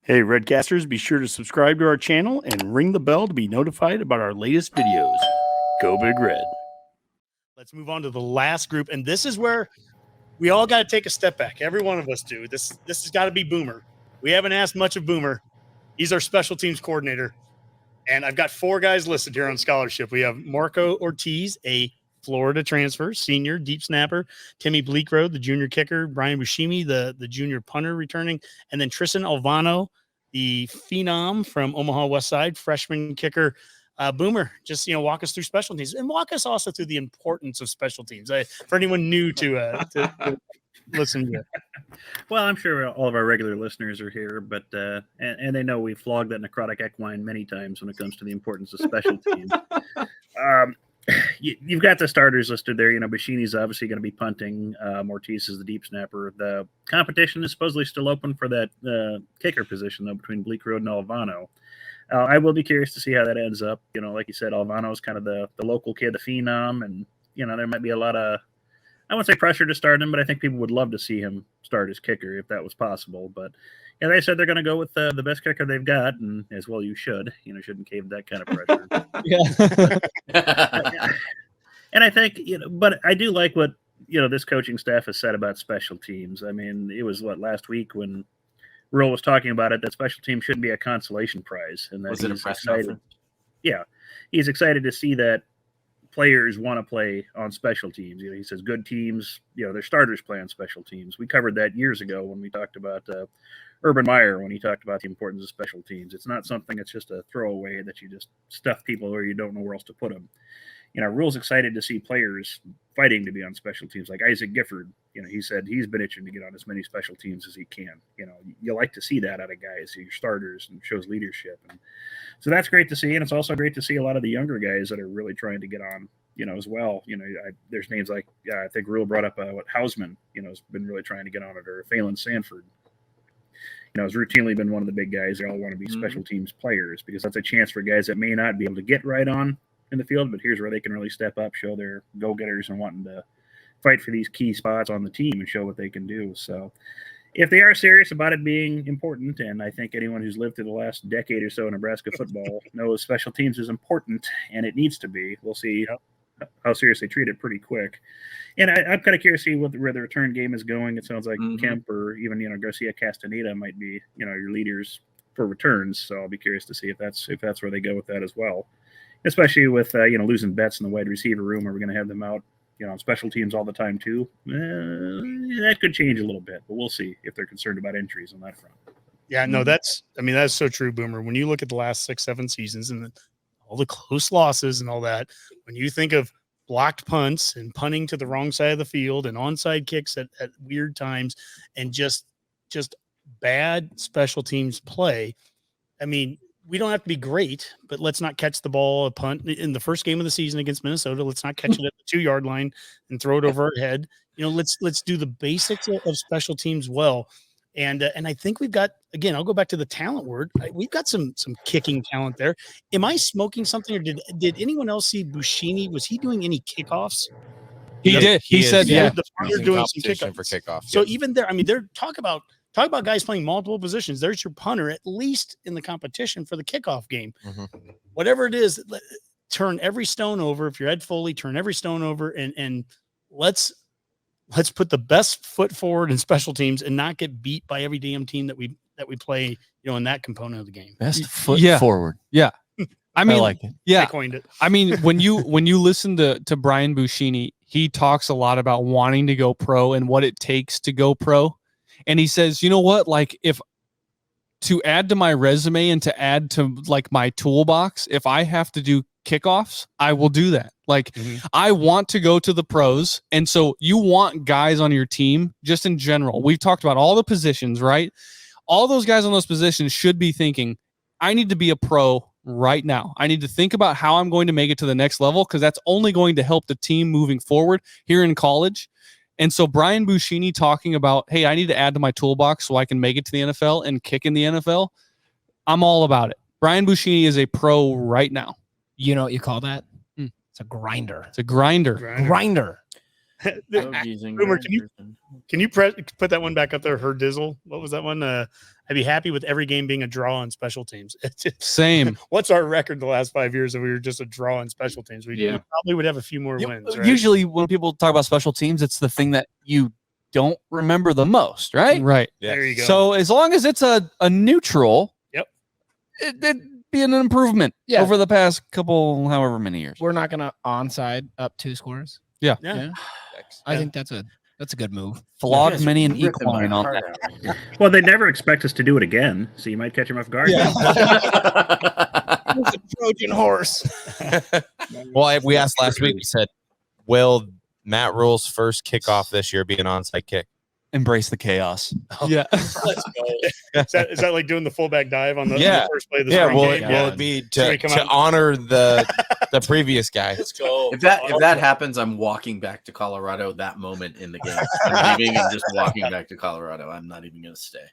Hey, Redcasters, be sure to subscribe to our channel and ring the bell to be notified about our latest videos. Go Big Red. Let's move on to the last group, and this is where we all got to take a step back. Every one of us do. This has got to be Boomer. We haven't asked much of Boomer. He's our special teams coordinator, and I've got 4 guys listed here on scholarship. We have Marco Ortiz, a Florida transfer, senior deep snapper, Timmy Bleekrode, the junior kicker, Brian Bushimi, the junior punter returning, and then Tristan Alvano, the phenom from Omaha West Side, freshman kicker. Boomer, just walk us through special teams and walk us also through the importance of special teams. For anyone new to listen to. Well, I'm sure all of our regular listeners are here, but and they know we flogged that necrotic equine many times when it comes to the importance of special teams. You've got the starters listed there. Bushini's obviously going to be punting. Ortiz is the deep snapper. The competition is supposedly still open for that kicker position, though, between Bleekrode and Alvano. I will be curious to see how that ends up. Like you said, Alvano is kind of the local kid, the phenom, and, there might be a lot of, I wouldn't say pressure to start him, but I think people would love to see him start as kicker if that was possible. But they said they're going to go with the best kicker they've got, and as well you should. Shouldn't cave that kind of pressure. Yeah. And I think, but I do like what, this coaching staff has said about special teams. I mean, it was last week when Rule was talking about it, that special teams shouldn't be a consolation prize. And that was it a press conference? Yeah. He's excited to see that players want to play on special teams. He says good teams, their starters play on special teams. We covered that years ago when we talked about Urban Meyer, when he talked about the importance of special teams. It's not something that's just a throwaway that you just stuff people where you don't know where else to put them. Rule's excited to see players fighting to be on special teams. Like Isaac Gifford, he said he's been itching to get on as many special teams as he can. You like to see that out of guys, your starters, and shows leadership. And so that's great to see. And it's also great to see a lot of the younger guys that are really trying to get on, as well. There's names like, I think Rule brought up Hausman, has been really trying to get on it, or Phelan Sanford. Has routinely been one of the big guys. They all want to be special teams players because that's a chance for guys that may not be able to get right on in the field, but here's where they can really step up, show their go-getters and wanting to fight for these key spots on the team and show what they can do. So if they are serious about it being important, and I think anyone who's lived through the last decade or so in Nebraska football knows special teams is important, and it needs to be. We'll see how serious they treat it pretty quick. And I'm kind of curious to see where the return game is going. It sounds like Kemp or even, Garcia Castaneda might be, your leaders for returns. So I'll be curious to see if that's where they go with that as well. Especially with, losing Betts in the wide receiver room. Are we going to have them out, on special teams all the time too? That could change a little bit, but we'll see if they're concerned about injuries on that front. Yeah, no, that's so true, Boomer. When you look at the last 6-7 seasons and all the close losses and all that, when you think of blocked punts and punting to the wrong side of the field and onside kicks at weird times and just bad special teams play, we don't have to be great, but let's not catch the ball, a punt in the first game of the season against Minnesota. Let's not catch it at the 2-yard line and throw it over our head. Let's do the basics of special teams well. And I think we've got, again, I'll go back to the talent word. We've got some kicking talent there. Am I smoking something, or did anyone else see Bushini? Was he doing any kickoffs? He did. He said, yeah. They're doing some kickoffs. For kickoff. So even there, they're talk about guys playing multiple positions. There's your punter, at least in the competition for the kickoff game. Whatever it is, turn every stone over. If you're Ed Foley, turn every stone over and let's put the best foot forward in special teams and not get beat by every damn team that we play, in that component of the game. Best foot forward. Yeah. I like it. Yeah. I coined it. When you listen to Brian Bushini, he talks a lot about wanting to go pro and what it takes to go pro. And he says, you know what, if to add to my resume and to add to my toolbox, if I have to do kickoffs, I will do that. I want to go to the pros. And so you want guys on your team just in general. We've talked about all the positions, right? All those guys on those positions should be thinking, I need to be a pro right now. I need to think about how I'm going to make it to the next level, because that's only going to help the team moving forward here in college. And so Brian Bushini talking about, hey, I need to add to my toolbox so I can make it to the NFL and kick in the NFL. I'm all about it. Brian Bushini is a pro right now. You know what you call that? It's a grinder. It's a grinder. Boomer, can you put that one back up there? Her Dizzle. What was that one? I'd be happy with every game being a draw on special teams. Same. What's our record the last 5 years if we were just a draw on special teams? We probably would have a few more wins. Right? Usually when people talk about special teams, it's the thing that you don't remember the most, right? Right. There you go. So as long as it's a neutral, yep, it'd be an improvement over the past couple, however many years. We're not gonna onside up 2 scores. Yeah. I think that's a good move. Flog many an equine on that. Well, they never expect us to do it again, so you might catch them off guard. It's a Trojan horse. Well, we asked last week. We said, "Will Matt Rule's first kickoff this year be an onside kick?" Embrace the chaos. Yeah. Let's go. Is that like doing the fullback dive on the first play of the Yeah, spring will game? it be to honor the previous guy? Let's go. If that happens, I'm walking back to Colorado that moment in the game. I'm leaving and just walking back to Colorado. I'm not even going to stay.